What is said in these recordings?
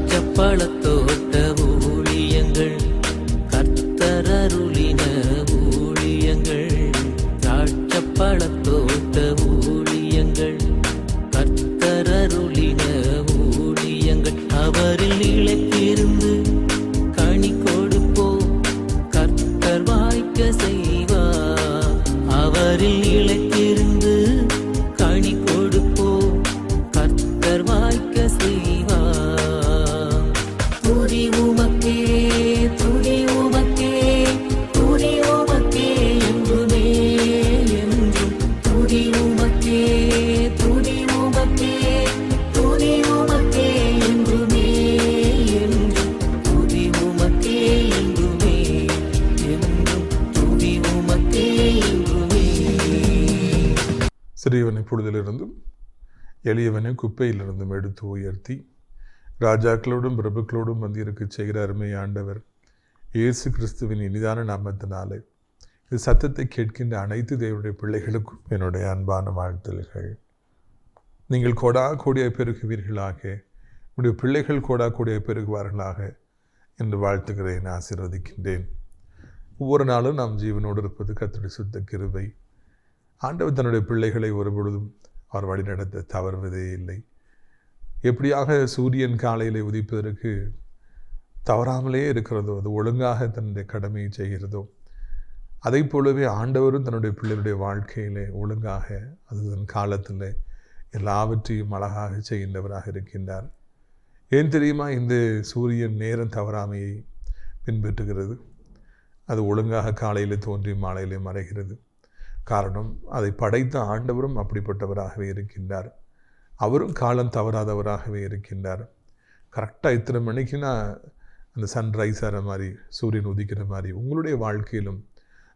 திராட்சப்பழத்தோட்ட ஊழியங்கள் கர்த்தரருளின ஊழியங்கள் திராட்சப்பழத்தோட்ட ஊழியங்கள் கர்த்தரருளின ஊழியங்கள் அவரில் இழைத்திருந்து கனி கொடுப்போம் கர்த்தர் வாய்க்க செய்வார் அவரில் இழைத்திருந்து கனி கொடுப்போம் கர்த்தர் வாய்க்க செய்வார் துதி உமக்கே துதி உமக்கே துதி உமக்கே என்றுமே என்றும் துதி உமக்கே துதி உமக்கே துதி உமக்கே என்றுமே என்றும் துதி உமக்கே என்றுமே என்றும் துதி உமக்கே என்றுமே. சிறியவனை புழுதிலிருந்தும் எளியவனை குப்பையிலிருந்தும் எடுத்து உயர்த்தி ராஜாக்களோடும் பிரபுக்களோடும் வந்திருக்க செய்கிற அருமை ஆண்டவர் இயேசு கிறிஸ்துவின் இனிதான நாமத்தினாலே இது சத்தத்தை கேட்கின்ற அனைத்து தேவனுடைய பிள்ளைகளுக்கும் என்னுடைய அன்பான வாழ்த்துகள். நீங்கள் கோடா கூடிய பெருகுவீர்களாக, உடைய பிள்ளைகள் கோடா கூடிய பெருகுவார்களாக என்று வாழ்த்துகிறேன், ஆசீர்வதிக்கின்றேன். ஒவ்வொரு நாளும் நாம் ஜீவனோடு இருப்பது கர்த்தருடைய சுத்த கிருபை. ஆண்டவர் தன்னுடைய பிள்ளைகளை ஒருபொழுதும் அவர் வழிநடத்த தவறுவதே இல்லை. எப்படியாக சூரியன் காலையில் உதிப்பதற்கு தவறாமலே இருக்கிறதோ, அது ஒழுங்காக தன்னுடைய கடமையை செய்கிறதோ, அதை போலவே ஆண்டவரும் தன்னுடைய பிள்ளைகளுடைய வாழ்க்கையிலே ஒழுங்காக அது தன் காலத்தில் எல்லாவற்றையும் அழகாக செய்கின்றவராக இருக்கின்றார். ஏன் தெரியுமா? இந்த சூரியன் நேரம் தவறாமையை பின்பற்றுகிறது. அது ஒழுங்காக காலையில் தோன்றி மாலையிலே மறைகிறது. காரணம், அதை படைத்த ஆண்டவரும் அப்படிப்பட்டவராகவே இருக்கின்றார். அவரும் காலம் தவறாதவராகவே இருக்கின்றார். கரெக்டாக இத்தனை மணிக்குன்னா அந்த சன்ரைஸ் ஆகிற மாதிரி, சூரியன் உதிக்கிற மாதிரி உங்களுடைய வாழ்க்கையிலும்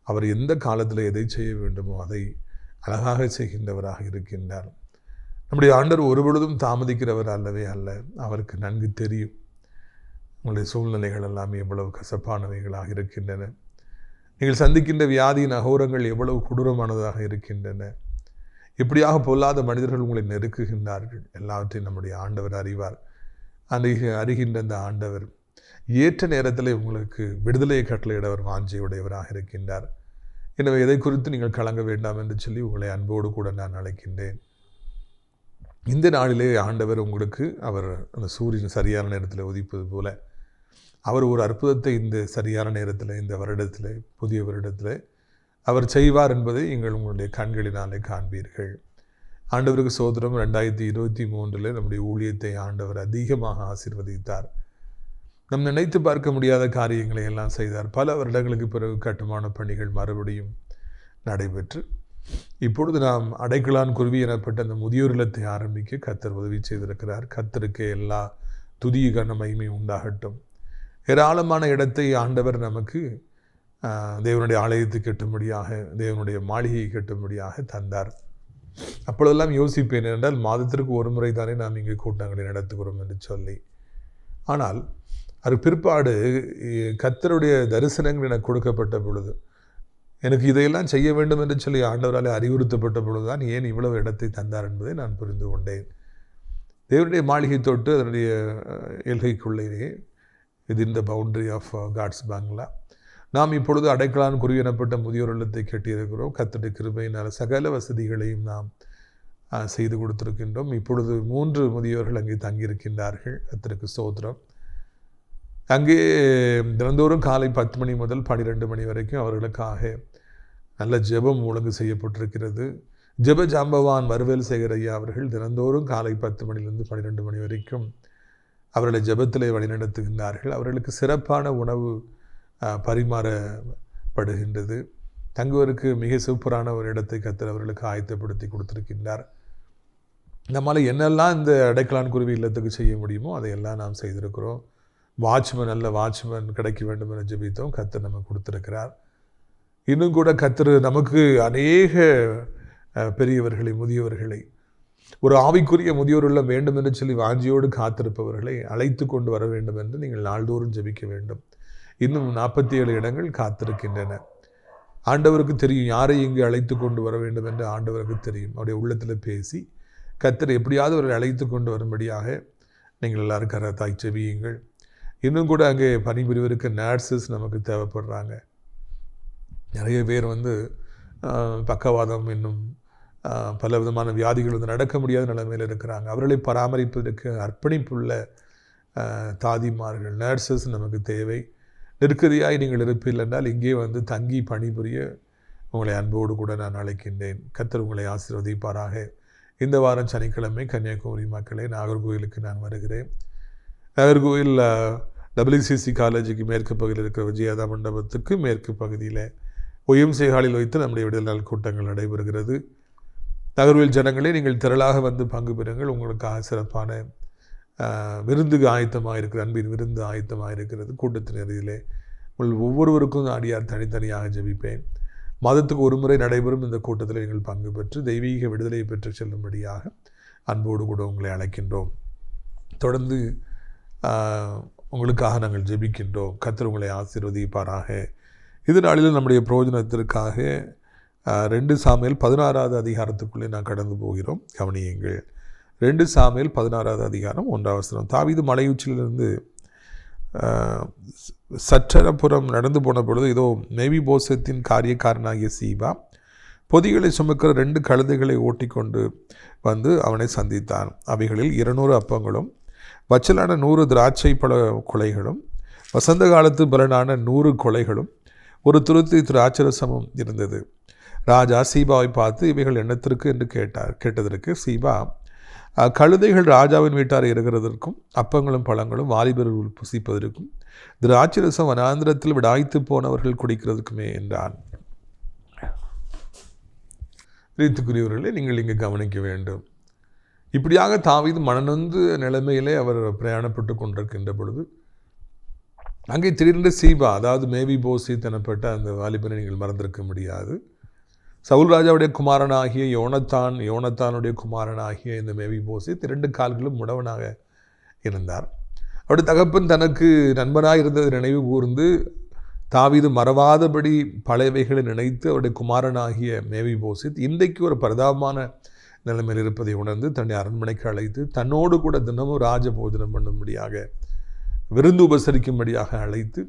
அவர் எந்த காலத்தில் எதை செய்ய வேண்டுமோ அதை அழகாக செய்கின்றவராக இருக்கின்றார். நம்முடைய ஆண்டவர் ஒருபொழுதும் தாமதிக்கிறவர் அல்லவே அல்ல. அவருக்கு நன்கு தெரியும் உங்களுடைய சூழ்நிலைகள் எல்லாமே எவ்வளவு கசப்பானவைகளாக இருக்கின்றன. நீங்கள் சந்திக்கின்ற வியாதியின் அகோரங்கள் எவ்வளவு கொடூரமானதாக இருக்கின்றன. இப்படியாக பொல்லாத மனிதர்கள் உங்களை நெருக்குகின்றார்கள். எல்லாவற்றையும் நம்முடைய ஆண்டவர் அறிவார். அறிகின்ற அந்த ஆண்டவர் ஏற்ற நேரத்தில் உங்களுக்கு விடுதலையை கட்டளையிடவர் வாஞ்சையுடையவராக இருக்கின்றார். எனவே எதை குறித்து நீங்கள் கலங்க வேண்டாம் என்று சொல்லி உங்களை அன்போடு கூட நான் அழைக்கின்றேன். இந்த நாளிலே ஆண்டவர் உங்களுக்கு அவர் அந்த சூரியன் சரியான நேரத்தில் உதிப்பது போல அவர் ஒரு அற்புதத்தை இந்த சரியான நேரத்தில், இந்த வருடத்தில், புதிய வருடத்தில் அவர் செய்வார் என்பதை நீங்கள் உங்களுடைய கண்களினாலே காண்பீர்கள். ஆண்டவருக்கு சோதரம். 2023 நம்முடைய ஊழியத்தை ஆண்டவர் அதிகமாக ஆசீர்வதித்தார். நம் நினைத்து பார்க்க முடியாத காரியங்களை எல்லாம் செய்தார். பல வருடங்களுக்கு பிறகு கட்டுமான பணிகள் மறுபடியும் நடைபெற்று இப்பொழுது நாம் அடைக்கலான் குருவி எனப்பட்ட அந்த முதியோர் இல்லத்தை ஆரம்பிக்க கர்த்தர் உதவி செய்திருக்கிறார். கர்த்தருக்கு எல்லா துதி கன மகிமை உண்டாகட்டும். ஏராளமான இடத்தை ஆண்டவர் நமக்கு தேவனுடைய ஆலயத்தை கட்டும்படியாக, தேவனுடைய மாளிகையை கட்டும்படியாக தந்தார். அப்பொழுதெல்லாம் யோசிப்பேன், என்றால் மாதத்திற்கு ஒரு முறை தானே நாம் இங்கே கூட்டங்களை நடத்துகிறோம் என்று சொல்லி. ஆனால் அது பிற்பாடு கர்த்தருடைய தரிசனங்கள் எனக்கு கொடுக்கப்பட்ட பொழுது, எனக்கு இதையெல்லாம் செய்ய வேண்டும் என்று சொல்லி ஆண்டவரால் அறிவுறுத்தப்பட்ட பொழுதுதான் ஏன் இவ்வளவு இடத்தை தந்தார் என்பதை நான் புரிந்து கொண்டேன். தேவனுடைய மாளிகை தொட்டு அதனுடைய எல்கைக்குள்ளேயே within the boundary of God's bungalow நாம் இப்பொழுது அடைக்கலான் குருவி எனப்பட்ட முதியோர் இல்லத்தை கட்டியிருக்கிறோம். கர்த்தருடைய கிருபையினால் சகல வசதிகளையும் நாம் செய்து கொடுத்திருக்கின்றோம். இப்பொழுது 3 முதியோர்கள் அங்கே தங்கியிருக்கின்றார்கள். கர்த்தருக்கு ஸ்தோத்திரம். அங்கே தினந்தோறும் காலை 10 மணி முதல் 12 மணி வரைக்கும் அவர்களுக்காக நல்ல ஜெபம் ஒழுங்கு செய்யப்பட்டிருக்கிறது. ஜெப ஜாம்பவான் வருவேல் சேகர் ஐயா அவர்கள் தினந்தோறும் காலை 10 மணிலிருந்து 12 மணி வரைக்கும் அவர்களை ஜெபத்திலே வழிநடத்துகின்றார்கள். அவர்களுக்கு சிறப்பான உணவு பரிமாறப்படுகின்றது. தங்குவதற்கு மிக சூப்பரான ஒரு இடத்தை கர்த்தர் அவர்களுக்கு ஆயத்தப்படுத்தி கொடுத்திருக்கின்றார். நம்மால் என்னெல்லாம் இந்த அடைக்கலான் குருவி இல்லத்துக்கு செய்ய முடியுமோ அதையெல்லாம் நாம் செய்திருக்கிறோம். நல்ல வாட்ச்மேன் கிடைக்க வேண்டும் என ஜெபித்தோம். கர்த்தர் நமக்கு கொடுத்திருக்கிறார். இன்னும் கூட கர்த்தர் நமக்கு அநேக பெரியவர்களை, முதியவர்களை, ஒரு ஆவிக்குரிய முதியோர் இல்லம் வேண்டும் என்று சொல்லி வாஞ்சியோடு காத்திருப்பவர்களை அழைத்து கொண்டு வர வேண்டும் என்று நீங்கள் நாள்தோறும் ஜெபிக்க வேண்டும். இன்னும் 47 இடங்கள் காத்திருக்கின்றன. ஆண்டவருக்கு தெரியும் யாரை இங்கு அழைத்து கொண்டு வர வேண்டும் என்று ஆண்டவருக்கு தெரியும். அவருடைய உள்ளத்தில் பேசி கர்த்தர் எப்படியாவது அவரை அழைத்து கொண்டு வரும்படியாக நீங்கள் எல்லாரும் கரத்தாய் செபியுங்கள். இன்னும் கூட அங்கே பணிபுரிவதற்கு நர்சஸ் நமக்கு தேவைப்படுறாங்க. நிறைய பேர் பக்கவாதம் இன்னும் பல விதமான வியாதிகள் நடக்க முடியாத நிலைமையில் இருக்கிறாங்க. அவர்களை பராமரிப்பதற்கு அர்ப்பணிப்புள்ள தாதிமார்கள், நர்சஸ் நமக்கு தேவை. நெருக்கடியாய் நீங்கள் இருப்பீர்கள் என்றால் இங்கே தங்கி பணிபுரிய உங்களை அன்போடு கூட நான் அழைக்கின்றேன். கர்த்தர் உங்களை ஆசீர்வதிப்பாராக. இந்த வாரம் சனிக்கிழமை கன்னியாகுமரி மக்களே, நாகர்கோவிலுக்கு நான் வருகிறேன். நாகர்கோவில் WCC காலேஜுக்கு மேற்கு பகுதியில் இருக்கிற விஜயாதா மண்டபத்துக்கு மேற்கு பகுதியில் OMC ஹாலில் வைத்து நம்முடைய விடுதலை நாள் கூட்டங்கள் நடைபெறுகிறது. நாகர்கோவில் ஜனங்களே, நீங்கள் திரளாக பங்கு பெறுங்கள். உங்களுக்காக சிறப்பான விருந்துக்கு ஆயத்தமாக இருக்கிறது, அன்பின் விருந்து ஆயத்தமாக இருக்கிறது. கூட்டத்தின் இறுதியிலே உங்கள் ஒவ்வொருவருக்கும் அடியார் தனித்தனியாக ஜெபிப்பேன். மாதத்துக்கு ஒரு முறை நடைபெறும் இந்த கூட்டத்தில் நீங்கள் பங்கு பெற்று தெய்வீக விடுதலையை பெற்று செல்லும்படியாக அன்போடு கூட உங்களை அழைக்கின்றோம். தொடர்ந்து உங்களுக்காக நாங்கள் ஜெபிக்கின்றோம். கர்த்தர் உங்களை ஆசீர்வதிப்பாராக. இது நாளில் நம்முடைய பிரயோஜனத்திற்காக 2 சாமுவேல் 16வது அதிகாரத்துக்குள்ளே நான் கடந்து போகிறோம். கவனியுங்கள். 2 சாமுவேல் 16வது அதிகாரம் 1ஆம் வசனம். தாவீது மலையுச்சிலிருந்து சற்றப்புறம் நடந்து போன பொழுது இதோ மேவிபோசேத்தின் காரியக்காரனாகிய சீபா பொதிகளை சுமக்கிற 2 கழுதைகளை ஓட்டிக்கொண்டு அவனை சந்தித்தான். அவைகளில் 200 அப்பங்களும் வச்சலான 100 திராட்சை பழ கொலைகளும் வசந்த காலத்து பலனான 100 கொலைகளும் ஒரு துருத்தி திராட்சரசமும் இருந்தது. ராஜா சீபாவை பார்த்து இவைகள் என்னத்திற்கு என்று கேட்டதற்கு சீபா, கழுதைகள் ராஜாவின் வீட்டார் இருக்கிறதற்கும் அப்பங்களும் பழங்களும் வாலிபர்கள் புசிப்பதற்கும் திராட்சரசம் வனாந்திரத்தில் விடாய்த்து போனவர்கள் குடிக்கிறதுக்குமே என்றான். ரீத்துக்குரியவர்களே, நீங்கள் இங்கு கவனிக்க வேண்டும். இப்படியாக தாவீது மனநொந்து நிலைமையிலே அவர் பிரயாணப்பட்டு கொண்டிருக்கின்ற பொழுது அங்கே திடீரென்று சீபா, அதாவது மேவிபோசேத் எனப்பட்ட அந்த வாலிபனை நீங்கள் மறந்திருக்க முடியாது. சவுல் ராஜாவுடைய குமாரனாகிய யோனத்தானுடைய குமாரனாகிய இந்த மேவிபோசேத் 2 கால்களும் முடவனாக இருந்தார். அவருடைய தகப்பன் தனக்கு நண்பனாக இருந்தது நினைவு கூர்ந்து தாவீது மறவாதபடி பழையவைகளை நினைத்து அவருடைய குமாரனாகிய மேவிபோசேத் இன்றைக்கு ஒரு பரிதாபமான நிலைமையில் இருப்பதை உணர்ந்து தன்னை அரண்மனைக்கு அழைத்து தன்னோடு கூட தினமும் ராஜ போஜனம் பண்ணும்படியாக விருந்து உபசரிக்கும்படியாக அழைத்து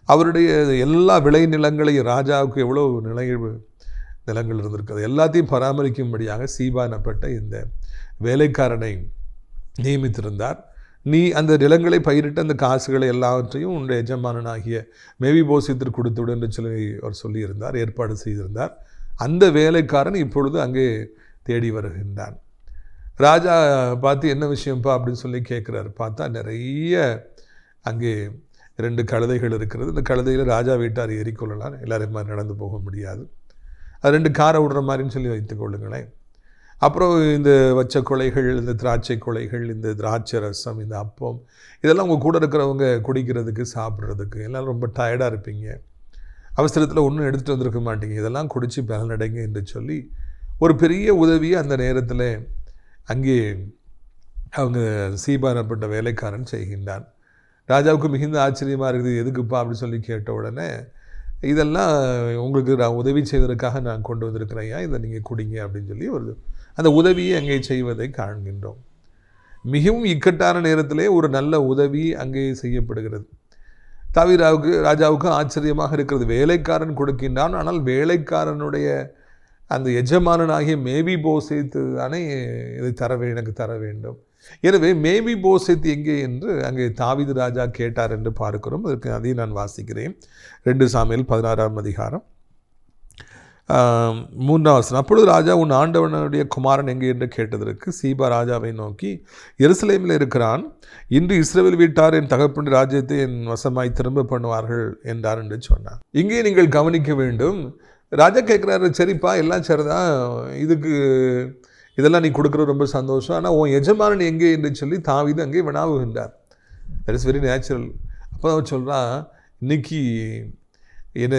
அவருடைய எல்லா விளை நிலங்களையும், ராஜாவுக்கு எவ்வளோ நிலங்கள் இருந்திருக்கிறது, எல்லாத்தையும் பராமரிக்கும்படியாக சீபா எனப்பட்ட இந்த வேலைக்காரனை நியமித்திருந்தார். நீ அந்த நிலங்களை பயிரிட்டு அந்த காசுகளை எல்லாவற்றையும் உன்னுடைய எஜமானனாகிய மேவிபோசேத்திற்கு கொடுத்துவிடு என்று அவர் சொல்லியிருந்தார், ஏற்பாடு செய்திருந்தார். அந்த வேலைக்காரன் இப்பொழுது அங்கே தேடி வருகின்றான். ராஜா பார்த்து என்ன விஷயம்ப்பா அப்படின்னு சொல்லி கேட்குறாரு. பார்த்தா நிறைய அங்கே 2 கழுதைகள் இருக்கிறது. இந்த கழுதையில் ராஜா வீட்டார் ஏறிக்கொள்ளலாம், எல்லாரும் மாதிரி நடந்து போக முடியாது. அது 2 காரை விடுற மாதிரின்னு சொல்லி வைத்துக் கொள்ளுங்களேன். அப்புறம் இந்த வச்ச கொலைகள், இந்த திராட்சை கொலைகள், இந்த திராட்சை ரசம், இந்த அப்பம், இதெல்லாம் உங்கள் கூட இருக்கிறவங்க குடிக்கிறதுக்கு சாப்பிட்றதுக்கு எல்லாம் ரொம்ப டயர்டாக இருப்பீங்க, அவசரத்தில் ஒன்றும் எடுத்துகிட்டு வந்திருக்க மாட்டீங்க, இதெல்லாம் குடித்து பலனடைங்க என்று சொல்லி ஒரு பெரிய உதவியை அந்த நேரத்தில் அங்கே அவங்க சீபா எனப்பட்ட வேலைக்காரன் செய்கின்றான். ராஜாவுக்கு மிகுந்த ஆச்சரியமாக இருக்குது. எதுக்குப்பா அப்படின்னு சொல்லி கேட்ட உடனே, இதெல்லாம் உங்களுக்கு நான் உதவி செய்வதற்காக நான் கொண்டு வந்திருக்கிறேன், இதை நீங்கள் குடிங்க அப்படின்னு சொல்லி அந்த உதவியை அங்கே செய்வதை காண்கின்றோம். மிகவும் இக்கட்டான நேரத்திலே ஒரு நல்ல உதவி அங்கே செய்யப்படுகிறது. ராஜாவுக்கு ஆச்சரியமாக இருக்கிறது. வேலைக்காரன் கொடுக்கின்றான், ஆனால் வேலைக்காரனுடைய அந்த எஜமானனாகிய மேவிபோசேத் தானே இதை எனக்கு தர வேண்டும். எனவே மேவிபோசேத் எங்கே என்று அங்கே தாவீது ராஜா கேட்டார் என்று பார்க்கிறோம். அதற்கு அதையும் நான் வாசிக்கிறேன். 2 சாமுவேல் 16ஆம் அதிகாரம் 3ஆம் வசனம். அப்பொழுது ராஜா, உன் ஆண்டவனுடைய குமாரன் எங்கே என்று கேட்டதற்கு சீபா ராஜாவை நோக்கி, எருசலேமில் இருக்கிறான். இன்று இஸ்ரவேல் வீட்டார் என் தகப்பன் ராஜ்யத்தை என் வசமாய் திரும்ப பண்ணுவார்கள் என்றார் என்று சொன்னார். இங்கே நீங்கள் கவனிக்க வேண்டும். ராஜா கேட்குறாரு, சரிப்பா எல்லாம் சரிதான், இதெல்லாம் நீ கொடுக்குறது ரொம்ப சந்தோஷம், ஆனால் உன் எஜமானன் எங்கே என்று சொல்லி தாவீது அங்கே வினாவுகின்றார். That is very natural. அப்போ அவன் சொல்கிறான், இன்னைக்கு என்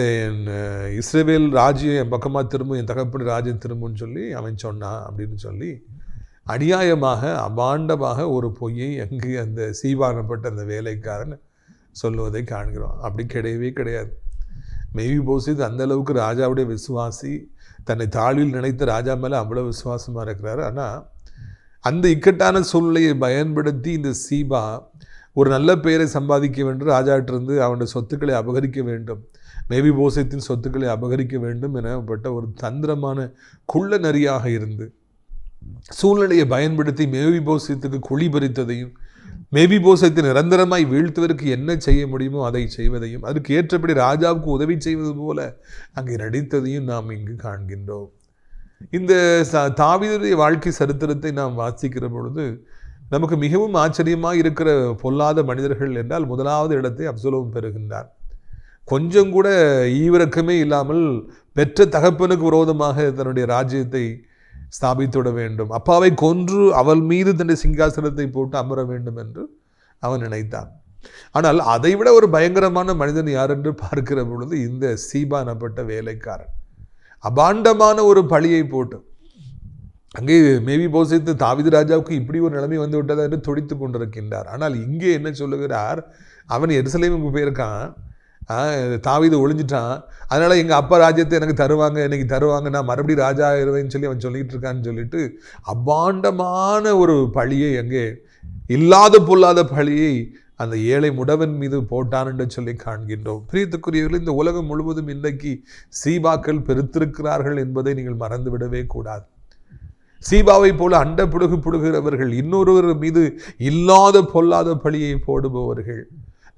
இஸ்ரவேல் ராஜ்யம் என் பக்கமாக திரும்பும், என் தகப்பன் ராஜ்யம் திரும்புன்னு சொல்லி அவன் சொன்னான் அப்படின்னு சொல்லி அநியாயமாக அபாண்டமாக ஒரு பொய்யை அங்கே அந்த சீபானப்பட்ட அந்த வேலைக்காரன் சொல்லுவதை காண்கிறோம். அப்படி கிடையவே கிடையாது. மேவிபோசேத் அந்த அளவுக்கு ராஜாவுடைய விசுவாசி, தன்னை தாழ்வில் நினைத்த ராஜா மேலே அவ்வளோ விசுவாசமாக இருக்கிறாரு. ஆனால் அந்த இக்கட்டான சூழ்நிலையை பயன்படுத்தி இந்த சீபா ஒரு நல்ல பெயரை சம்பாதிக்க வேண்டும், ராஜாட்டிருந்து அவனுடைய சொத்துக்களை அபகரிக்க வேண்டும், மேவி போசேத்தின் சொத்துக்களை அபகரிக்க வேண்டும் எனப்பட்ட ஒரு தந்திரமான குள்ள நரியாக இருந்து சூழ்நிலையை பயன்படுத்தி மேவி போசேத்துக்கு குழி பறித்ததையும், மேவி போசேத்தை நிரந்தரமாய் வீழ்த்துவதற்கு என்ன செய்ய முடியுமோ அதை செய்வதையும், அதற்கு ஏற்றபடி ராஜாவுக்கு உதவி செய்வது போல அங்கே நடித்ததையும் நாம் இங்கு காண்கின்றோம். இந்த தாவீதுடைய வாழ்க்கை சரித்திரத்தை நாம் வாசிக்கிற பொழுது நமக்கு மிகவும் ஆச்சரியமாக இருக்கிற பொல்லாத மனிதர்கள் என்றால் முதலாவது இடத்தை அப்சலோம் பெறுகின்றார். கொஞ்சம் கூட ஈவிரக்கமே இல்லாமல் பெற்ற தகப்பனுக்கு விரோதமாக தன்னுடைய ராஜ்யத்தை ஸ்தாபித்துவிட வேண்டும், அப்பாவை கொன்று அவள் மீது தன்னுடைய சிங்காசனத்தை போட்டு அமர வேண்டும் என்று அவன் நினைத்தான். ஆனால் அதைவிட ஒரு பயங்கரமான மனிதன் யார் என்று பார்க்கிற பொழுது இந்த சீபா எனப்பட்ட வேலைக்காரன் அபாண்டமான ஒரு பழியை போட்டு அங்கே மேவி போசேத்து தாவீது ராஜாவுக்கு இப்படி ஒரு நிலைமை வந்து விட்டதா என்று துடித்து கொண்டிருக்கின்றார். ஆனால் இங்கே என்ன சொல்லுகிறார், அவன் எருசலேமுக்கு போயிருக்கான், தாவீது ஒழிஞ்சிட்டான், அதனால் எங்கள் அப்பா ராஜ்யத்தை எனக்கு தருவாங்க, எனக்கு தருவாங்க, நான் மறுபடியும் ராஜா ஆயிடுவேன்னு சொல்லி அவன் சொல்லிட்டு இருக்கான்னு சொல்லிட்டு அபாண்டமான ஒரு பழியை, அங்கே இல்லாத பொல்லாத பழியை அந்த ஏழை முடவன் மீது போட்டான் என்று சொல்லி காண்கின்றோம். பிரியத்துக்குரியவர்கள், இந்த உலகம் முழுவதும் இன்றைக்கு சீபாக்கள் பெருத்திருக்கிறார்கள் என்பதை நீங்கள் மறந்து விடவே கூடாது. சீபாவை போல அண்ட புடுகு புடுகிறவர்கள், இன்னொருவர் மீது இல்லாத பொல்லாத பழியை போடுபவர்கள்,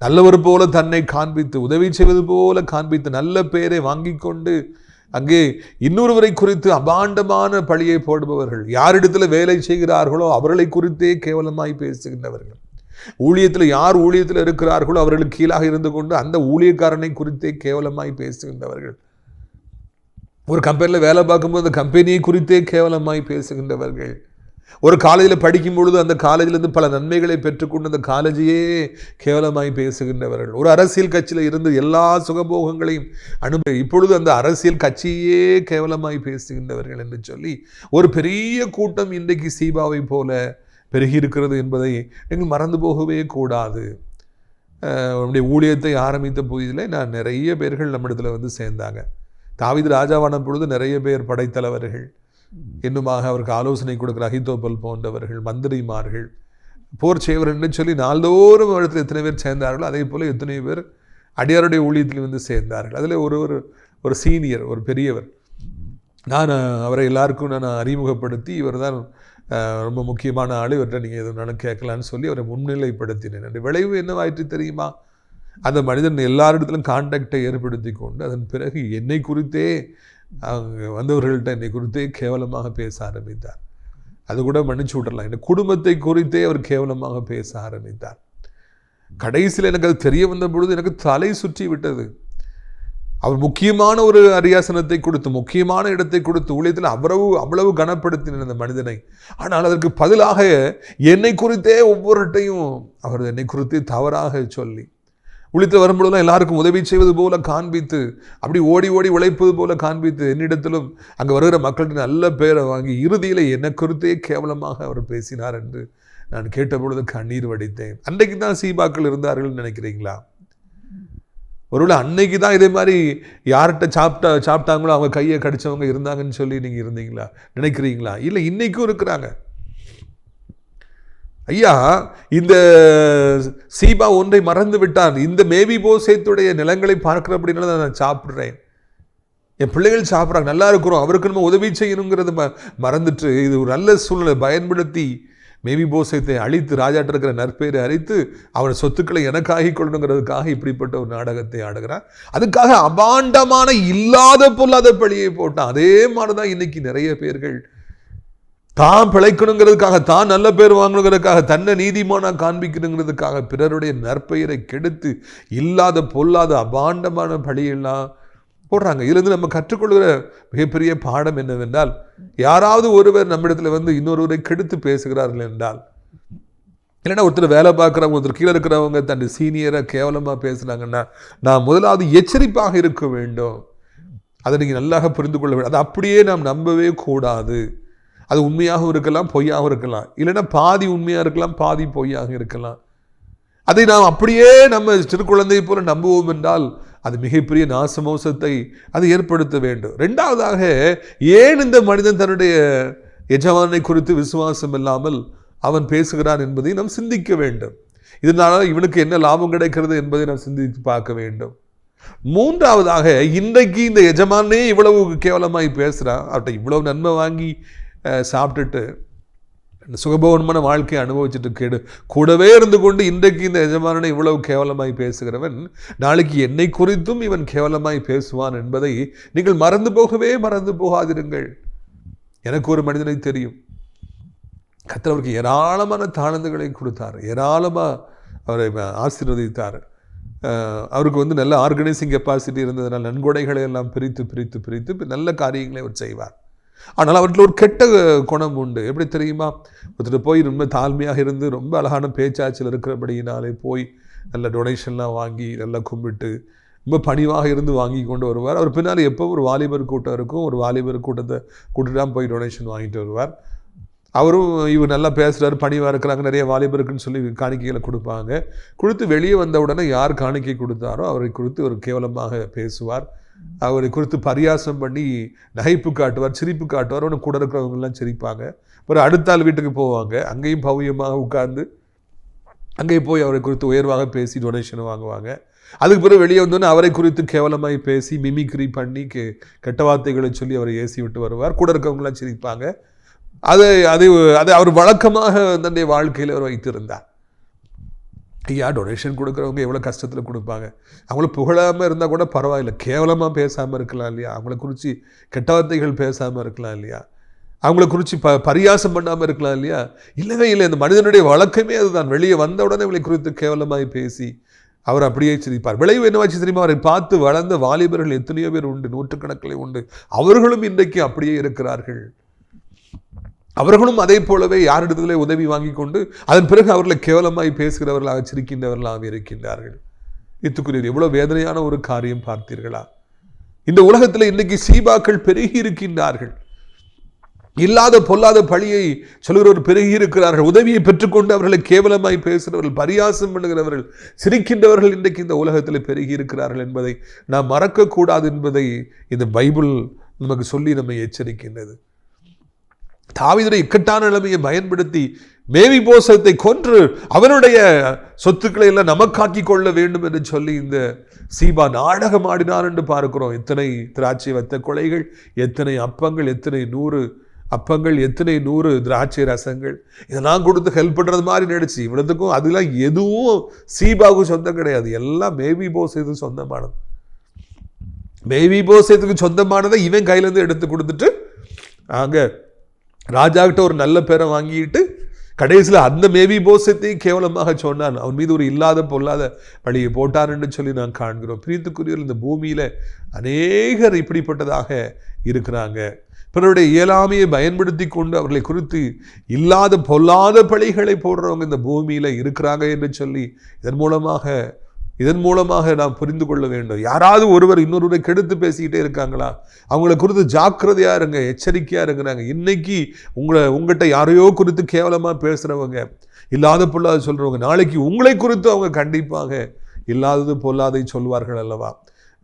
நல்லவர் போல தன்னை காண்பித்து உதவி செய்வது போல காண்பித்து நல்ல பெயரை வாங்கி கொண்டு அங்கே இன்னொருவரை குறித்து அபாண்டமான பழியை போடுபவர்கள், யாரிடத்துல வேலை செய்கிறார்களோ அவர்களை குறித்தே கேவலமாய் பேசுகின்றவர்கள், ஊழியத்தில் யார் ஊழியத்தில் இருக்கிறார்களோ அவர்களுக்கு கீழாக இருந்து கொண்டு அந்த ஊழியக்காரனை குறித்தே கேவலமாய் பேசுகின்றவர்கள், ஒரு கம்பெனியில் வேலை பார்க்கும்போது அந்த கம்பெனியை குறித்தே கேவலமாய் பேசுகின்றவர்கள், ஒரு காலேஜில் படிக்கும் பொழுது அந்த காலேஜிலிருந்து பல நன்மைகளை பெற்றுக்கொண்டு அந்த காலேஜையே கேவலமாய் பேசுகின்றவர்கள், ஒரு அரசியல் கட்சியில் இருந்து எல்லா சுகபோகங்களையும் இப்பொழுது அந்த அரசியல் கட்சியே கேவலமாய் பேசுகின்றவர்கள் என்று சொல்லி ஒரு பெரிய கூட்டம் இன்றைக்கு சீபாவை போல பெருகி இருக்கிறது என்பதை நீங்கள் மறந்து போகவே கூடாது. நம்முடைய ஊழியத்தை ஆரம்பித்த புதிதில் நான் நிறைய பேர்கள் நம்மிடத்தில் வந்து சேர்ந்தாங்க. தாவீது ராஜாவான பொழுது நிறைய பேர் படைத்தலைவர்கள், இன்னுமாக அவருக்கு ஆலோசனை கொடுக்குற அகிதோப்பல் போன்றவர்கள், மந்திரிமார்கள், போர் செய்வர் என்று சொல்லி நாள்தோறும் இடத்துல எத்தனை பேர் சேர்ந்தார்களோ அதே போல் எத்தனை பேர் அடியாருடைய ஊழியத்தில் வந்து சேர்ந்தார்கள். அதில் ஒரு சீனியர், ஒரு பெரியவர், நான் அவரை எல்லாருக்கும் நான் அறிமுகப்படுத்தி இவர் தான் ரொம்ப முக்கியமான ஆள், இவர்கிட்ட நீங்கள் எதுனாலும் கேட்கலான்னு சொல்லி அவரை முன்னிலைப்படுத்தினேன். அந்த விளைவு என்னவாயிற்று தெரியுமா, அந்த மனிதன் எல்லாரிடத்திலும் கான்டாக்டை ஏற்படுத்தி கொண்டு அதன் பிறகு என்னை குறித்தே அவங்க வந்தவர்கள்ட்ட என்னை குறித்தே கேவலமாக பேச ஆரம்பித்தார். அது கூட மன்னிச்சு விட்டுறலாம், என் குடும்பத்தை குறித்தே அவர் கேவலமாக பேச ஆரம்பித்தார். கடைசியில் எனக்கு அது தெரிய வந்த பொழுது எனக்கு தலை சுற்றி விட்டது. அவர் முக்கியமான ஒரு அரியாசனத்தை கொடுத்து, முக்கியமான இடத்தை கொடுத்து ஊழியத்தில் அவ்வளவு கனப்படுத்தின அந்த மனிதனை, ஆனால் அதற்கு பதிலாக என்னை குறித்தே ஒவ்வொருட்டையும் அவர் என்னை குறித்தே தவறாக சொல்லி ஊழியத்தில் வரும்பொழுதுலாம் எல்லாருக்கும் உதவி செய்வது போல காண்பித்து, அப்படி ஓடி ஓடி உழைப்பது போல காண்பித்து, என்னிடத்திலும் அங்கே வருகிற மக்கள்கிட்ட நல்ல பேரை வாங்கி இறுதியில் என்னை குறித்தே கேவலமாக அவர் பேசினார் என்று நான் கேட்ட பொழுது கண்ணீர் வடித்தேன். அன்றைக்கு தான் சீபாக்கள் இருந்தார்கள் நினைக்கிறீங்களா? ஒருவேளை அன்னைக்கு தான் இதே மாதிரி யார்கிட்ட சாப்பிட்டாங்களோ அவங்க கையை கடிச்சவங்க இருந்தாங்கன்னு சொல்லி நீங்கள் இருந்தீங்களா நினைக்கிறீங்களா? இல்லை, இன்னைக்கும் இருக்கிறாங்க. ஐயா, இந்த சீபா ஒன்றை மறந்து விட்டான். இந்த மேவி போசேத்துடைய நிலங்களை பார்க்கிற அப்படின்னால நான் சாப்பிட்றேன், என் பிள்ளைகள் சாப்பிட்றாங்க, நல்லா இருக்கிறோம், அவருக்கு நம்ம உதவி செய்யணுங்கிறத மறந்துட்டு இது ஒரு நல்ல சூழ்நிலை பயன்படுத்தி மேவி போசேத்தை அழித்து ராஜாட்ட இருக்கிற நற்பெயரை அழித்து அவன் சொத்துக்களை எனக்காகி கொள்ளணுங்கிறதுக்காக இப்படிப்பட்ட ஒரு நாடகத்தை ஆடுகிறான். அதுக்காக அபாண்டமான இல்லாத பொல்லாத பழியை போட்டான். அதே மாதிரி தான் இன்னைக்கு நிறைய பேர்கள் தான் பிழைக்கணுங்கிறதுக்காக, தான் நல்ல பேர் வாங்கணுங்கிறதுக்காக, தன்னை நீதிமானா காண்பிக்கணுங்கிறதுக்காக பிறருடைய நற்பெயரை கெடுத்து இல்லாத பொல்லாத அபாண்டமான பழியெல்லாம் போடுறாங்க. இதுலேருந்து நம்ம கற்றுக்கொள்கிற மிகப்பெரிய பாடம் என்னவென்றால், யாராவது ஒருவர் நம்மிடத்தில் வந்து இன்னொருவரை கெடுத்து பேசுகிறார்கள் என்றால், இல்லைன்னா ஒருத்தர் வேலை பார்க்குறவங்க, ஒருத்தர் கீழே இருக்கிறவங்க தன் சீனியரை கேவலமாக பேசுகிறாங்கன்னா நான் முதலாவது எச்சரிப்பாக இருக்க வேண்டும். அதை நீங்கள் நல்லாக புரிந்து கொள்ள வேண்டும். அதை அப்படியே நாம் நம்பவே கூடாது. அது உண்மையாகவும் இருக்கலாம், பொய்யாகவும் இருக்கலாம், இல்லைன்னா பாதி உண்மையாக இருக்கலாம், பாதி பொய்யாக இருக்கலாம். அதை நாம் அப்படியே நம்ம சிறு குழந்தையை போல நம்புவோம் என்றால் அது மிகப்பெரிய நாசமோசத்தை அது ஏற்படுத்த வேண்டும். ரெண்டாவதாக, ஏன் இந்த மனிதன் தன்னுடைய எஜமானை குறித்து விசுவாசம் இல்லாமல் அவன் பேசுகிறான் என்பதை நாம் சிந்திக்க வேண்டும். இதனால இவனுக்கு என்ன லாபம் கிடைக்கிறது என்பதை நாம் சிந்தித்து பார்க்க வேண்டும். மூன்றாவதாக, இன்றைக்கு இந்த எஜமானே இவ்வளவு கேவலமாய் பேசுகிறான், அவர்கிட்ட இவ்வளவு நன்மை வாங்கி சாப்பிட்டுட்டு சுகபோகமான வாழ்க்கையை அனுபவிச்சுட்டு கூடவே இருந்து கொண்டு இன்றைக்கு இந்த எஜமானனை இவ்வளவு கேவலமாய் பேசுகிறவன் நாளைக்கு என்னை குறித்தும் இவன் கேவலமாய் பேசுவான் என்பதை நீங்கள் மறந்து போகாதிருங்கள். எனக்கு ஒரு மனிதனை தெரியும். கர்த்தர் அவருக்கு ஏராளமான தாளந்துகளை கொடுத்தார், ஏராளமாக அவரை ஆசீர்வதித்தார். அவருக்கு நல்ல ஆர்கனைசிங் கெப்பாசிட்டி இருந்ததுனால் நன்கொடைகளை எல்லாம் பிரித்து நல்ல காரியங்களை அவர் செய்வார். ஆனால் அவற்றில் ஒரு கெட்ட குணம் உண்டு. எப்படி தெரியுமா? ஒருத்தர் போய் ரொம்ப தாழ்மையாக இருந்து ரொம்ப அழகான பேச்சாச்சில் இருக்கிறபடியினாலே போய் நல்ல டொனேஷன்லாம் வாங்கி நல்லா கும்பிட்டு ரொம்ப பணிவாக இருந்து வாங்கி கொண்டு வருவார். அவர் பின்னால் எப்போ ஒரு வாலிபர் கூட்டம் இருக்கும், ஒரு வாலிபர் கூட்டத்தை கூட்டிட்டு போய் டொனேஷன் வாங்கிட்டு வருவார். அவரும் இவர் நல்லா பேசுகிறாரு, பணிவாக இருக்கிறாங்க, நிறைய வாலிபருக்குன்னு சொல்லி காணிக்கைகளை கொடுப்பாங்க. கொடுத்து வெளியே வந்த உடனே யார் காணிக்கை கொடுத்தாரோ அவரை குறித்து ஒரு கேவலமாக பேசுவார். அவரை குறித்து பரியாசம் பண்ணி நகைப்பு காட்டுவார், சிரிப்பு காட்டுவார். அவனை கூட இருக்கிறவங்கெல்லாம் சிரிப்பாங்க. ஒரு அடுத்த ஆள் வீட்டுக்கு போவாங்க, அங்கேயும் பவ்யமாக உட்கார்ந்து அங்கேயும் போய் அவரை குறித்து உயர்வாக பேசி டொனேஷன் வாங்குவாங்க. அதுக்கு பிறகு வெளியே வந்தோன்னே அவரை குறித்து கேவலமாய் பேசி மிமிக்ரி பண்ணி கெட்ட வார்த்தைகளை சொல்லி அவரை ஏசி விட்டு வருவார். கூட இருக்கிறவங்களாம் சிரிப்பாங்க. அதை அவர் வழக்கமாக தன்னுடைய வாழ்க்கையில் அவர் வைத்திருந்தார். ஐயா, டொனேஷன் கொடுக்குறவங்க எவ்வளோ கஷ்டத்தில் கொடுப்பாங்க. அவங்கள புகழாமல் இருந்தால் கூட பரவாயில்ல, கேவலமாக பேசாமல் இருக்கலாம் இல்லையா? அவங்கள குறித்து கெட்ட வார்த்தைகள் பேசாமல் இருக்கலாம் இல்லையா? அவங்கள குறித்து பரியாசம் பண்ணாமல் இருக்கலாம் இல்லையா? இல்லவே இல்லை. இந்த மனிதனுடைய வழக்கமே அதுதான். வெளியே வந்த உடனே இவளை குறித்து கேவலமாய் பேசி அவர் அப்படியே சிரிப்பார். விளைவு என்னவாச்சு தெரியுமா? அவரை பார்த்து வளர்ந்த வாலிபர்கள் எத்தனையோ பேர் உண்டு, நூற்றுக்கணக்கில் உண்டு. அவர்களும் இன்றைக்கு அப்படியே இருக்கிறார்கள். அவர்களும் அதே போலவே யாரிடத்திலே உதவி வாங்கி கொண்டு அதன் பிறகு அவர்களை கேவலமாய் பேசுகிறவர்களாக சிரிக்கின்றவர்களாக இருக்கின்றார்கள். இத்துக்குரிய எவ்வளவு வேதனையான ஒரு காரியம் பார்த்தீர்களா? இந்த உலகத்தில் இன்றைக்கு சீபாக்கள் பெருகி இருக்கின்றார்கள். இல்லாத பொல்லாத பழியை சொல்கிறவர் பெருகி இருக்கிறார்கள். உதவியை பெற்றுக்கொண்டு அவர்களை கேவலமாய் பேசுகிறவர்கள், பரியாசம் பண்ணுகிறவர்கள், சிரிக்கின்றவர்கள் இன்றைக்கு இந்த உலகத்தில் பெருகி இருக்கிறார்கள் என்பதை நாம் மறக்கக்கூடாது என்பதை இந்த பைபிள் நமக்கு சொல்லி நம்மை எச்சரிக்கின்றது. தாவீதுடைய இக்கட்டான நிலைமையை பயன்படுத்தி மேவிபோசத்தை கொன்று அவனுடைய சொத்துக்களை எல்லாம் நமக்காக்கி கொள்ள வேண்டும் என்று சொல்லி இந்த சீபா நாடகம் ஆடினார் என்று பார்க்கிறோம். எத்தனை திராட்சை வத்த கொலைகள், எத்தனை அப்பங்கள், எத்தனை 100 அப்பங்கள், எத்தனை 100 திராட்சை ரசங்கள், இதெல்லாம் கொடுத்து ஹெல்ப் பண்ணுறது மாதிரி நடிச்சு இவ்வளவுக்கும் அதெல்லாம் எதுவும் சீபாவுக்கு சொந்தம் கிடையாது. எல்லாம் மேவிபோசத்துக்கு சொந்தமானது. மேவிபோசத்துக்கு சொந்தமானதை இவன் கையிலேருந்து எடுத்து கொடுத்துட்டு அங்கே ராஜாக்கிட்ட ஒரு நல்ல பேரை வாங்கிட்டு கடைசியில் அந்த மேவிபோசத்தையும் கேவலமாக சொன்னான். அவன் மீது ஒரு இல்லாத பொல்லாத பழியை போட்டான் என்று சொல்லி நான் காண்கிறோம். பிரியத்துக்குரியவர்கள், இந்த பூமியில் அநேகர் இப்படிப்பட்டதாக இருக்கிறாங்க. பிறருடைய இயலாமையை பயன்படுத்தி கொண்டு அவர்களை குறித்து இல்லாத பொல்லாத பழிகளை போடுறவங்க இந்த பூமியில் இருக்கிறாங்க என்று சொல்லி இதன் மூலமாக நாம் புரிந்து கொள்ள வேண்டும். யாராவது ஒருவர் இன்னொருவரை கெடுத்து பேசிக்கிட்டே இருக்காங்களா? அவங்கள குறித்து ஜாக்கிரதையாக இருங்க, எச்சரிக்கையாக இருக்கிறாங்க. இன்னைக்கு உங்கள்கிட்ட யாரையோ குறித்து கேவலமாக பேசுகிறவங்க, இல்லாத பொல்லாத சொல்கிறவங்க, நாளைக்கு உங்களை குறித்து அவங்க கண்டிப்பாக இல்லாதது பொல்லாதை சொல்வார்கள் அல்லவா?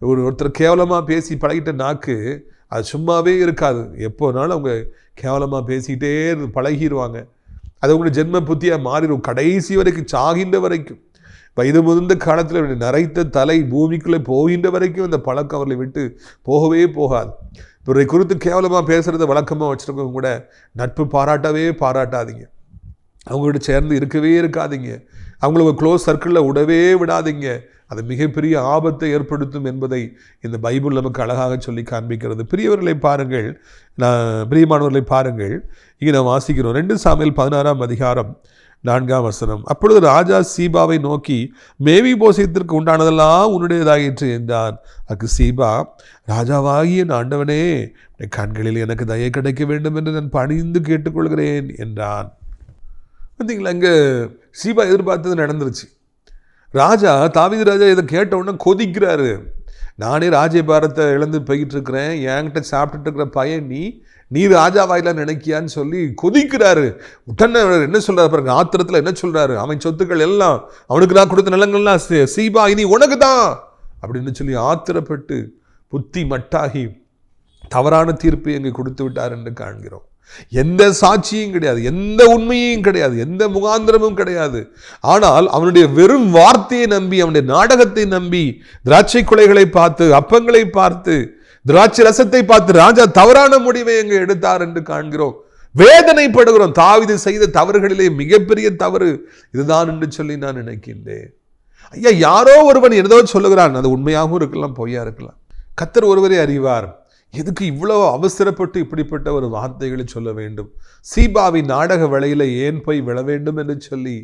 ஒருத்தர் கேவலமாக பேசி பழகிட்ட நாக்கு அது சும்மாவே இருக்காது. எப்போனாலும் அவங்க கேவலமாக பேசிக்கிட்டே பழகிடுவாங்க. அது அவங்களுடைய ஜென்ம புத்தியாக மாறிடும். கடைசி வரைக்கும், சாகின்ற வரைக்கும், வயது முதிர்ந்த காலத்தில் நரைத்த தலை பூமிக்குள்ளே போகின்ற வரைக்கும் அந்த பழக்கம் அவர்களை விட்டு போகவே போகாது. இவரை குறித்து கேவலமாக பேசுகிறத வழக்கமாக வச்சுருக்கவங்க கூட நட்பு பாராட்டாதீங்க. அவங்கள்ட்ட சேர்ந்து இருக்கவே இருக்காதீங்க. அவங்கள க்ளோஸ் சர்க்கிளில் விடவே விடாதீங்க. அது மிகப்பெரிய ஆபத்தை ஏற்படுத்தும் என்பதை இந்த பைபிள் நமக்கு அழகாக சொல்லி காண்பிக்கிறது. பிரியமானவர்களை பாருங்கள். இங்கே நாம் வாசிக்கிறோம் 2 சாமுவேல் 16ஆம் அதிகாரம் 4ஆம் வசனம். அப்பொழுது ராஜா சீபாவை நோக்கி, மேவிபோசத்திற்கு உண்டானதெல்லாம் உன்னுடையதாயிற்று என்றான். அதுக்கு சீபா, ராஜாவாகிய ஆண்டவனே, கண்களில் எனக்கு தயை கிடைக்க வேண்டும் என்று நான் பணிந்து கேட்டுக்கொள்கிறேன் என்றான். பார்த்தீங்களா, இங்கே சீபா எதிர்பார்த்தது நடந்துருச்சு. தாவீது ராஜா இதை கேட்ட உடனே கொதிக்கிறாரு. நானே ராஜ்யபாரத்தை இழந்து போய்கிட்டு இருக்கிறேன், என்கிட்ட சாப்பிட்டுட்டு இருக்கிற பையன் நீ ராஜாவாயிலாம் நினைக்கியான்னு சொல்லி கொதிக்கிறாரு. உடனே என்ன சொல்றாரு பாருங்க, ஆத்திரத்தில் என்ன சொல்றாரு, அவன் சொத்துக்கள் எல்லாம், அவனுக்கு நான் கொடுத்த நிலங்கள்லாம் சீபா இனி உனக்கு தான் அப்படின்னு சொல்லி ஆத்திரப்பட்டு புத்தி மட்டாகி தவறான தீர்ப்பு எங்கே கொடுத்து விட்டார் என்று காண்கிறோம். எந்த சாட்சியும் கிடையாது, எந்த உண்மையும் கிடையாது, எந்த முகாந்திரமும் கிடையாது. ஆனால் அவனுடைய வெறும் வார்த்தையை நம்பி, அவனுடைய நாடகத்தை நம்பி, திராட்சை குலைகளை பார்த்து, அப்பங்களை பார்த்து, திராட்சை ரசத்தை பார்த்து ராஜா தவறான முடிவை எங்கே எடுத்தார் என்று காண்கிறோம். வேதனைப்படுகிறோம். தாவீது செய்த தவறுகளிலே மிகப்பெரிய தவறு இதுதான் என்று சொல்லி நான் நினைக்கின்றேன். ஐயா, யாரோ ஒருவன் ஏதோ சொல்லுகிறான், அது உண்மையாகவும் இருக்கலாம், பொய்யா இருக்கலாம். கர்த்தர் ஒருவரே அறிவார். எதுக்கு இவ்வளவு அவசரப்பட்டு இப்படிப்பட்ட ஒரு வார்த்தைகளை சொல்ல வேண்டும்? சீபாவின் நாடக வேளையில ஏன் போய் விழ வேண்டும் என்று சொல்லி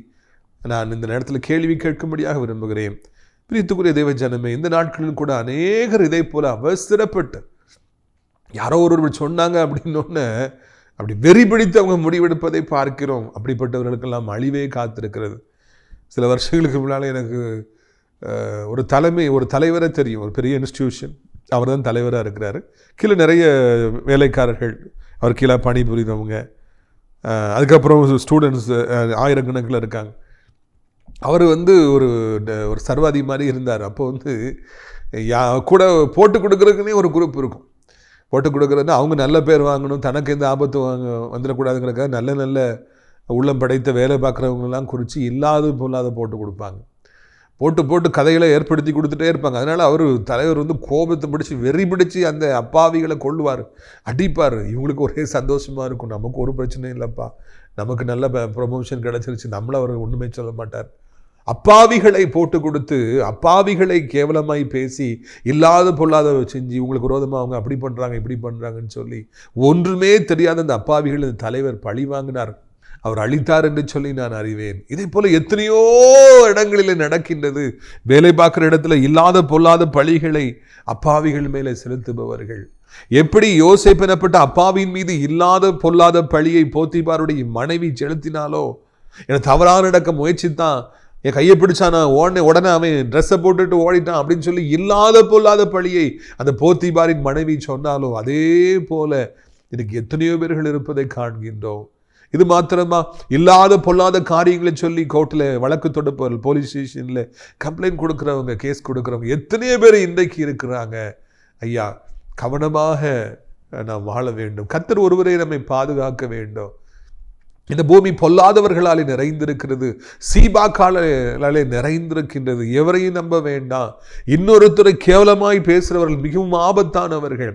நான் இந்த நேரத்தில் கேள்வி கேட்கும்படியாக விரும்புகிறேன். பிரியத்துக்குரிய தேவ ஜனமே, இந்த நாட்களில் கூட அநேகர் இதை போல அவசரப்பட்டு யாரோ ஒருவர் சொன்னாங்க அப்படின்னோன்னு அப்படி வெறி பிடித்து அவங்க முடிவெடுப்பதை பார்க்கிறோம். அப்படிப்பட்டவர்களுக்கெல்லாம் அழிவே காத்திருக்கிறது. சில வருஷங்களுக்கு முன்னால் எனக்கு ஒரு தலைவரை தெரியும், ஒரு பெரிய இன்ஸ்டிடியூஷன். அவர் தான் தலைவராக இருக்கிறார். கீழே நிறைய வேலைக்காரர்கள் அவர் கீழே பணிபுரிகிறவங்க, அதுக்கப்புறம் ஸ்டூடெண்ட்ஸ் ஆயிரக்கணக்கில் இருக்காங்க. அவர் ஒரு சர்வாதி மாதிரி இருந்தார். அப்போ கூட போட்டு கொடுக்குறதுக்குன்னே ஒரு குரூப் இருக்கும். போட்டு கொடுக்குறதுன்னா அவங்க நல்ல பேர் வாங்கணும், தனக்கு எந்த ஆபத்து வந்துடக்கூடாதுங்கிறக்காக நல்ல நல்ல உள்ளம் படைத்த வேலை பார்க்குறவங்களாம் குறித்து இல்லாத பொல்லாத போட்டு கொடுப்பாங்க. போட்டு கதைகளை ஏற்படுத்தி கொடுத்துட்டே இருப்பாங்க. அதனால் அவர் தலைவர் கோபத்தை பிடிச்சி வெறி பிடிச்சி அந்த அப்பாவிகளை கொள்ளுவார், அடிப்பார். இவங்களுக்கு ஒரே சந்தோஷமாக இருக்கும், நமக்கு ஒரு பிரச்சனையும் இல்லைப்பா, நமக்கு நல்ல ப்ரமோஷன் கிடச்சிருச்சு, நம்மளை அவர் ஒன்றுமே சொல்ல மாட்டார். அப்பாவிகளை போட்டு கொடுத்து, அப்பாவிகளை கேவலமாய் பேசி, இல்லாத பொல்லாத செஞ்சு, இவங்களுக்கு விரோதமாக அவங்க அப்படி பண்ணுறாங்க இப்படி பண்ணுறாங்கன்னு சொல்லி ஒன்றுமே தெரியாத அந்த அப்பாவிகள் இந்த தலைவர் பழி வாங்கினார், அவர் அழித்தார் என்று சொல்லி நான் அறிவேன். இதே போல எத்தனையோ இடங்களில் நடக்கின்றது. வேலை பார்க்குற இடத்துல இல்லாத பொல்லாத பழிகளை அப்பாவிகள் மேலே செலுத்துபவர்கள். எப்படி யோசேப்பு எனப்பட்ட அப்பாவின் மீது இல்லாத பொல்லாத பழியை போத்திபாருடைய மனைவி செலுத்தினாலோ, எனக்கு தவறான நடக்க முயற்சித்தான், என் கையை பிடிச்சானா, உடனே அவன் ட்ரெஸ்ஸை போட்டுட்டு ஓடிட்டான் அப்படின்னு சொல்லி இல்லாத பொல்லாத பழியை அந்த போத்திபாரின் மனைவி சொன்னாலோ, அதே போல எனக்கு எத்தனையோ பேர்கள் இருப்பதை காண்கின்றோம். இது மாத்திரமா, இல்லாத பொல்லாத காரியங்களை சொல்லி கோர்ட்டில் வழக்கு தொடுப்பவர்கள், போலீஸ் ஸ்டேஷனில் கம்ப்ளைண்ட் கொடுக்குறவங்க, கேஸ் கொடுக்குறவங்க எத்தனையோ பேர் இன்றைக்கு இருக்கிறாங்க. ஐயா, கவனமாக நாம் வாழ வேண்டும். கர்த்தர் ஒருவரை நம்மை பாதுகாக்க வேண்டும். இந்த பூமி பொல்லாதவர்களாலே நிறைந்திருக்கிறது, சீபாக்காலே நிறைந்திருக்கின்றது. எவரையும் நம்ப வேண்டாம். இன்னொருத்தரை கேவலமாய் பேசுகிறவர்கள் மிகவும் ஆபத்தானவர்கள்.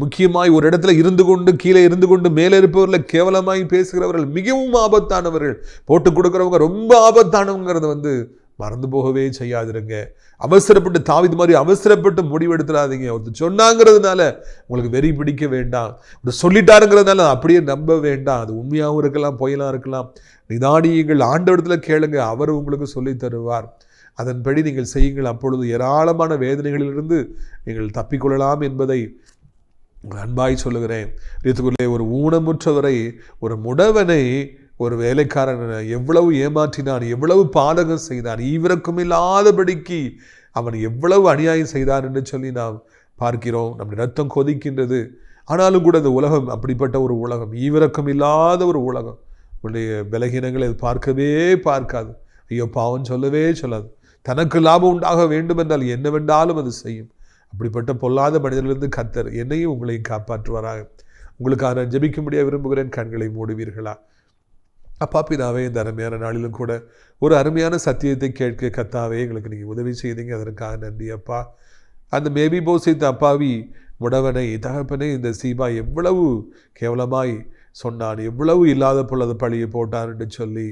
முக்கியமாய் ஒரு இடத்துல இருந்து கொண்டு கீழே இருந்து கொண்டு மேலே இருப்பவர்களை கேவலமாய் பேசுகிறவர்கள் மிகவும் ஆபத்தானவர்கள். போட்டு கொடுக்குறவங்க ரொம்ப ஆபத்தானவங்கிறத மறந்து போகவே செய்யாதிருங்க. அவசரப்பட்டு தாவீது மாதிரி அவசரப்பட்டு முடிவெடுத்துடாதீங்க. ஒருத்தர் சொன்னாங்கிறதுனால உங்களுக்கு வெறி பிடிக்க வேண்டாம். ஒரு சொல்லிட்டாருங்கிறதுனால அப்படியே நம்ப வேண்டாம். அது உண்மையாகவும் இருக்கலாம், பொய்யெல்லாம் இருக்கலாம். நிதானியுங்கள், ஆண்டவரிடத்துல கேளுங்க, அவர் உங்களுக்கு சொல்லி தருவார். அதன்படி நீங்கள் செய்யுங்கள். அப்பொழுது ஏராளமான வேதனைகளிலிருந்து நீங்கள் தப்பிக்கொள்ளலாம் என்பதை அன்பாய் சொல்லுகிறேன். இதுக்குள்ளே ஒரு ஊனமுற்றவரை, ஒரு முடவனை ஒரு வேலைக்காரன் எவ்வளவு ஏமாற்றினான், எவ்வளவு பாதகம் செய்தான், ஈவிரக்கம் இல்லாதபடிக்கு அவன் எவ்வளவு அநியாயம் செய்தான் என்று சொல்லி நாம் பார்க்கிறோம். நம்முடைய ரத்தம் கொதிக்கின்றது. ஆனாலும் கூட அந்த உலகம் அப்படிப்பட்ட ஒரு உலகம், ஈவிரக்கம் இல்லாத ஒரு உலகம். உன்னுடைய பலகீனங்களை பார்க்கவே பார்க்காது. ஐயோ பாவம் சொல்லவே சொல்லாது. தனக்கு லாபம் உண்டாக வேண்டும் என்றால் என்னவென்றாலும் அது செய்யும். அப்படிப்பட்ட பொல்லாத மனிதர்களிலிருந்து கர்த்தர் என்னையும் உங்களையும் காப்பாற்றுவாராக. உங்களுக்காக நான் ஜெபிக்கும்படியாக விரும்புகிறேன். கண்களை மூடுவீர்களா? அப்பா பிதாவே, இந்த அருமையான நாளிலும் கூட ஒரு அருமையான சத்தியத்தை கேட்க கர்த்தாவே எங்களுக்கு நீங்கள் உதவி செய்தீங்க. அதற்காக நன்றி அப்பா. அந்த மேபி போசித்த அப்பாவி முடவனை தகப்பனே, இந்த சீபா எவ்வளவு கேவலமாய் சொன்னான், எவ்வளவு இல்லாத பொல்லாத பழியை போட்டான் என்று சொல்லி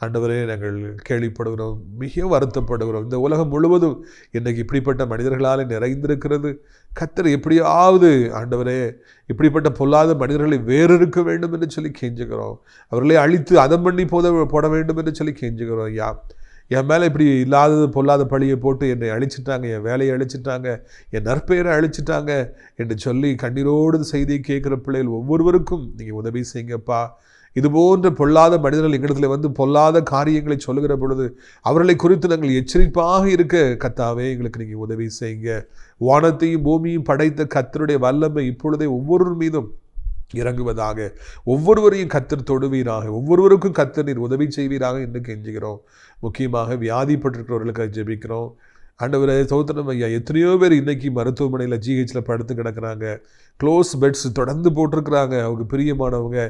ஆண்டவரே நாங்கள் கேள்விப்படுகிறோம், மிக வருத்தப்படுகிறோம். இந்த உலகம் முழுவதும் இன்றைக்கு இப்படிப்பட்ட மனிதர்களால் நிறைந்திருக்கிறது. கர்த்தர் எப்படியாவது ஆண்டவரே இப்படிப்பட்ட பொல்லாத மனிதர்களை வேறறுக்க வேண்டும் என்று சொல்லி கெஞ்சுகிறோம். அவர்களை அழித்து அதம் பண்ணி போட வேண்டும் என்று சொல்லி கெஞ்சுகிறோம். ஐயா, என் மேலே இப்படி இல்லாதது பொல்லாத பழியை போட்டு என்னை அழிச்சிட்டாங்க, என் வேலையை அழிச்சிட்டாங்க, என் நற்பெயரை அழிச்சிட்டாங்க என்று சொல்லி கண்ணீரோடு செய்தியை கேட்குற பிள்ளைகள் ஒவ்வொருவருக்கும் நீங்கள் உதவி செய்யுங்கப்பா. இதுபோன்ற பொல்லாத மனிதர்கள் எங்களிடத்தில் பொல்லாத காரியங்களை சொல்லுகிற பொழுது அவர்களை குறித்து நாங்கள் எச்சரிப்பாக இருக்க கர்த்தாவே எங்களுக்கு நீங்கள் உதவி செய்யுங்க. வானத்தையும் பூமியும் படைத்த கர்த்தருடைய வல்லமை இப்பொழுதே ஒவ்வொரு மீதும் இறங்குவதாக, ஒவ்வொருவரையும் கர்த்தர் தொடுவீராக, ஒவ்வொருவருக்கும் கர்த்தர் நீர் உதவி செய்வீராக என்று கெஞ்சுகிறோம். முக்கியமாக வியாதிப்பட்டிருக்கிறவர்களுக்கு ஜெபிக்கிறோம். ஆண்டவரே ஸ்தோத்திரம் ஐயா. எத்தனையோ பேர் இன்றைக்கி மருத்துவமனையில் ஜிஹெச்சில் படுத்து கிடக்கிறாங்க. க்ளோஸ் பெட்ஸ் தொடர்ந்து போட்டிருக்கிறாங்க. அவங்க பிரியமானவங்க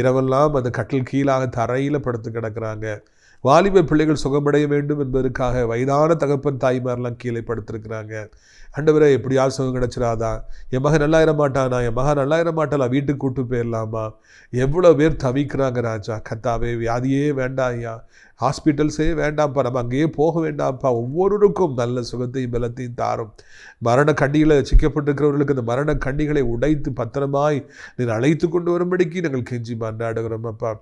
இரவெல்லாம் அந்த கட்டில் கீழாக தரையில் படுத்து கிடக்கிறாங்க. வாலிப பிள்ளைகள் சுகமடைய வேண்டும் என்பதற்காக வயதான தகப்பன் தாய்மாரெலாம் கீழே படுத்திருக்கிறாங்க. ஆண்டவரே எப்படியாவது சுகம் கிடச்சிடாதா, என் மகன் நல்லா மாட்டானா, என் மகன் நல்லா மாட்டாளா, வீட்டுக்கு கூட்டு போயிடலாமா, எவ்வளோ பேர் தவிக்கிறாங்க ராஜா. கத்தாவே வியாதியே வேண்டாம் ஐயா, ஹாஸ்பிட்டல்ஸே வேண்டாம்ப்பா, நம்ம அங்கேயே போக வேண்டாம்ப்பா. ஒவ்வொருவருக்கும் நல்ல சுகத்தையும் பலத்தையும் தாரும். மரண கண்டிகளை சிக்கப்பட்டிருக்கிறவர்களுக்கு அந்த மரண கண்டிகளை உடைத்து பத்திரமாய் நீர் அழைத்து கொண்டு வரும்படிக்கு நாங்கள் கெஞ்சி மன்றாடுகிறோம் அப்பா.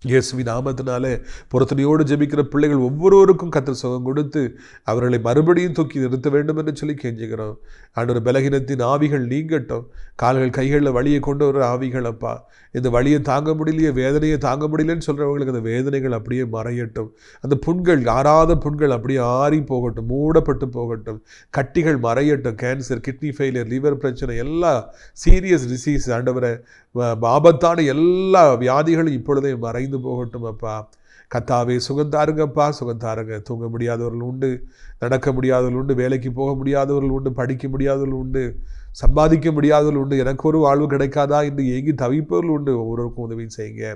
இயேசுவின் நாமத்தினாலே பொருத்தனையோடு ஜெபிக்கிற பிள்ளைகள் ஒவ்வொருவருக்கும் கர்த்தர் சுகம் கொடுத்து அவர்களை மறுபடியும் தூக்கி நிறுத்த வேண்டும் என்று சொல்லி கெஞ்சுகிறோம். ஆண்டவர் பலகீனத்தின் ஆவிகள் நீங்கட்டும். கால்கள் கைகளில் வலியை கொண்டு வர ஆவிகள் அப்பா, இந்த வலியை தாங்க முடியலையே, வேதனையை தாங்க முடியலன்னு சொல்கிறவங்களுக்கு அந்த வேதனைகள் அப்படியே மறையட்டும். அந்த புண்கள், ஆறாத புண்கள் அப்படியே ஆறி போகட்டும், மூடப்பட்டு போகட்டும். கட்டிகள் மறையட்டும். கேன்சர், கிட்னி ஃபெயிலியர், லிவர் பிரச்சனை, எல்லா சீரியஸ் டிசீஸ் ஆண்டவரை ஆபத்தான எல்லா வியாதிகளும் இப்பொழுதே மறைந்து போகட்டும் அப்பா. கத்தாவே சுகந்தாருங்கப்பா, சுகந்தாருங்க. தூங்க முடியாதவர்கள் உண்டு, நடக்க முடியாதவர்கள் உண்டு, வேலைக்கு போக முடியாதவர்கள் உண்டு, படிக்க முடியாதவர்கள் உண்டு, சம்பாதிக்க முடியாதவர்கள் உண்டு, எனக்கு ஒரு வாழ்வு கிடைக்காதா என்று ஏங்கி தவிப்பவர்கள் உண்டு. ஒவ்வொருவருக்கும் உதவி செய்யுங்க.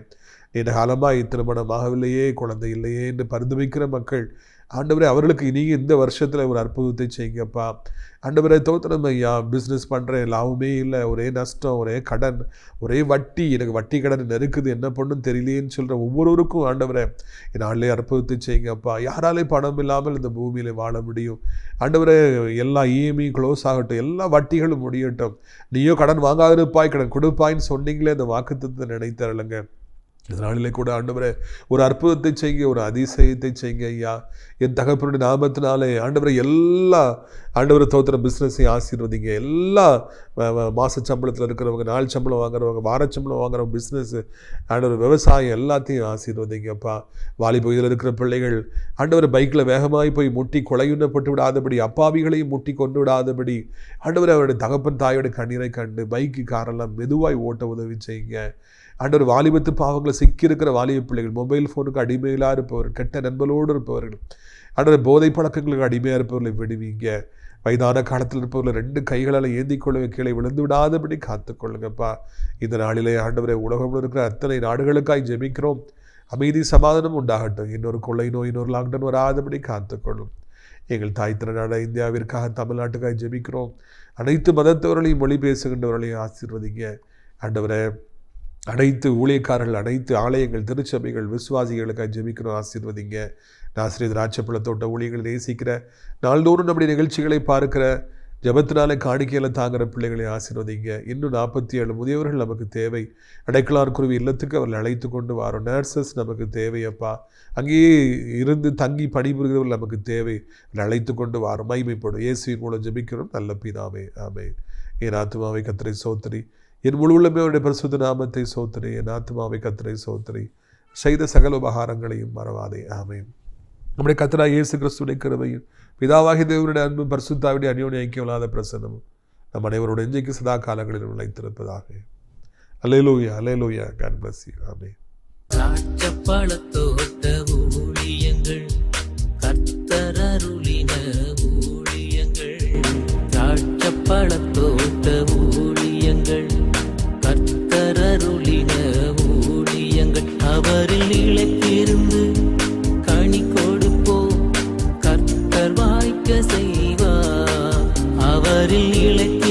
நீண்ட காலமாக திருமணம் ஆகவில்லையே, குழந்தை இல்லையே என்று பரிந்துரைக்கிற மக்கள் ஆண்டவரே அவர்களுக்கு நீங்கள் இந்த வருஷத்தில் ஒரு அற்புதத்தை செய்யுங்கப்பா. ஆண்டவரே தோத்திரம் ஐயா. பிஸ்னஸ் பண்ணுறேன், லாபமே இல்லை, ஒரே நஷ்டம், ஒரே கடன், ஒரே வட்டி, எனக்கு வட்டி கடன் நெருக்குது, என்ன பண்ணுன்னு தெரியலேன்னு சொல்கிற ஒவ்வொருவருக்கும் ஆண்டவரே என்னாலே அற்புதத்தை செய்யுங்கப்பா. யாராலே பணம் இல்லாமல் இந்த பூமியில் வாழ முடியும்? ஆண்டவரே எல்லா இஎம்ஐ க்ளோஸ் ஆகட்டும், எல்லா வட்டிகளும் முடியட்டும். நீயோ கடன் வாங்காதிருப்பாய், கடன் கொடுப்பாயின்னு சொன்னீங்களே, அந்த வாக்குத்தத்தை நினைத்தரலுங்க. இதனாலே கூட ஆண்டவரே ஒரு அற்புதத்தை செய்யுங்க, ஒரு அதிசயத்தை செய்யுங்க ஐயா. என் தகப்பனுடைய நாமத்தினாலே ஆண்டவரை எல்லா ஆண்டவரை தோத்திர பிஸ்னஸையும் ஆசீர்வதிங்க. எல்லா மாத சம்பளத்தில் இருக்கிறவங்க, நாள் சம்பளம் வாங்குறவங்க, வாரச்சம்பளம் வாங்குறவங்க, பிஸ்னஸ்ஸு ஆண்டவர் விவசாயம் எல்லாத்தையும் ஆசீர்வதிங்கப்பா. வாலிபகுதியில் இருக்கிற பிள்ளைகள் ஆண்டவர் பைக்கில் வேகமாகி போய் முட்டி கொலையுண்ணப்பட்டு விடாதபடி, அப்பாவிகளையும் முட்டி கொண்டு விடாதபடி ஆண்டவர் அவருடைய தகப்பன் தாயோட கண்ணீரை கண்டு பைக்கு காரெல்லாம் மெதுவாய் ஓட்ட உதவி செய்யுங்க. ஆண்டவர் வாலிபத்து பாவங்களை சிக்கியிருக்கிற வாலிப பிள்ளைகள், மொபைல் ஃபோனுக்கு அடிமையிலாக இருப்பவர்கள், கெட்ட நண்பர்களோடு இருப்பவர்கள், ஆண்டவர் போதை பழக்கங்களுக்கு அடிமையாக இருப்பவர்களை விடுவீங்க. வயதான காலத்தில் இருப்பவர்கள் 2 கைகளால் ஏந்தி கொள்ள கீழே விழுந்து விடாதபடி காத்துக்கொள்ளுங்கப்பா. இந்த நாளிலே ஆண்டவரை உலகத்தில் இருக்கிற அத்தனை நாடுகளுக்காய் ஜெபிக்கிறோம். அமைதி சமாதானம் உண்டாகட்டும். இன்னொரு கொள்ளை நோய், இன்னொரு லாக்டவுன் வராதபடி காத்துக்கொள்ளும். எங்கள் தாய் திருநாடு இந்தியாவிற்காக, தமிழ்நாட்டுக்காக ஜெபிக்கிறோம். அனைத்து மதத்தவர்களையும், மொழி பேசுகின்றவர்களையும் ஆசீர்வதிங்க ஆண்டவரை. அனைத்து ஊழியக்காரர்கள், அனைத்து ஆலயங்கள், திருச்சபைகள், விசுவாசிகளுக்காக ஜெபிக்கிறோம், ஆசீர்வதிங்க. ஆசிரியர் திராட்சைப்பழத்தோட்ட ஊழியர்கள் நேசிக்கிற, நாள்தோறும் நம்முடைய நிகழ்ச்சிகளை பார்க்கிற, ஜபத்தினாலே காணிக்கையில் தாங்குகிற பிள்ளைகளை ஆசீர்வதிங்க. இன்னும் 47 முதியவர்கள் நமக்கு தேவை. அடைக்கலார் குருவி இல்லத்துக்கு அவர்கள் அழைத்து கொண்டு வரோம். நர்சஸ் நமக்கு தேவையப்பா. அங்கேயே இருந்து தங்கி பணிபுரிகிறவர்கள் நமக்கு தேவை. அழைத்து கொண்டு வரோம். மகிமைப்படும் இயேசுவின் மூலம் ஜெபிக்கிறோம் நல்ல பிதாவே, ஆமென். என் ஆத்துமாவை கர்த்தரை சோத்திரி, என் முழு உள்ளமே அவருடைய பரிசுத்த நாமத்தை சோத்திரி. என் ஆத்துமாவை கர்த்தரை சோத்திரி, செய்த சகல உபகாரங்களையும் மறவாதே, ஆமென். நம்முடைய கர்த்தராகிய இயேசு கிறிஸ்துவின் கிருபையும், பிதாவாகிய தேவனுடைய அன்பும், பரிசுத்தாவிடைய அந்யோன்ய ஐக்கியமில்லாத பிரசன்னமும் நம் அனைவரோடு இன்றைக்கு சதா காலங்களில் நிலைத்திருப்பதாக. அல்லேலூயா, அல்லேலூயா. God bless you. ஆமென். திராட்சைப்பழத்தோட்ட ஊழியங்கள், கர்த்தர் அருளின ஊழியங்கள். திராட்சைப்பழத்தோட்ட ஊழியங்கள், கர்த்தர் அருளின ஊழியங்கள். அவரில் நிலைத்திருந்து கனி கொடுப்போம், கர்த்தர் வாய்க்க செய்வார். அவரில் நிலைத்து